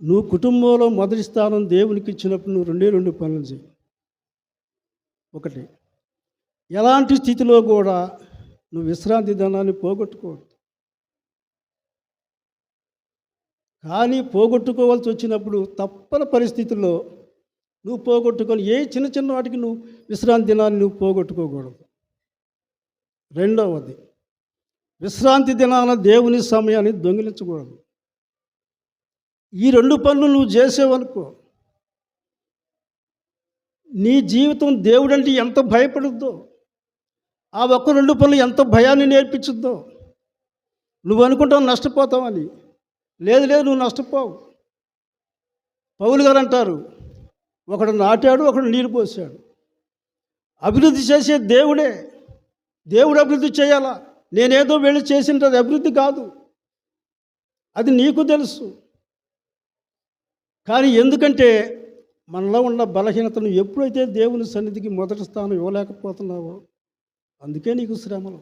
నువ్వు కుటుంబంలో మొదటి స్థానం దేవునికి ఇచ్చినప్పుడు నువ్వు రెండే రెండు పనులు చేయి. ఒకటి, ఎలాంటి స్థితిలో కూడా నువ్వు విశ్రాంతి ధనాన్ని పోగొట్టుకోవద్దు. కానీ పోగొట్టుకోవాల్సి వచ్చినప్పుడు తప్పని పరిస్థితుల్లో నువ్వు పోగొట్టుకొని ఏ చిన్న చిన్న వాటికి నువ్వు విశ్రాంతి దినాన్ని నువ్వు పోగొట్టుకోకూడదు. రెండవది, విశ్రాంతి దినాన దేవుని సమయాన్ని దొంగిలించకూడదు. ఈ రెండు పనులు నువ్వు చేసేవనుకో, నీ జీవితం దేవుడంటే ఎంత భయపడుద్దో, ఆ ఒక్క రెండు పనులు ఎంత భయాన్ని నేర్పించుద్దో. నువ్వు అనుకుంటావు నష్టపోతావని. లేదు లేదు, నువ్వు నష్టపోవు. పౌలు గారు అంటారు, ఒకడు నాటాడు, ఒకడు నీరు పోసాడు. అభివృద్ధి చేసే దేవుడే. దేవుడు అభివృద్ధి చేయాలా? నేనేదో వెళ్ళి చేసినది అభివృద్ధి కాదు, అది నీకు తెలుసు. కానీ ఎందుకంటే మనలో ఉన్న బలహీనతను ఎప్పుడైతే దేవుని సన్నిధికి మొదటి స్థానం ఇవ్వలేకపోతున్నావో, అందుకే నీకు శ్రమలు.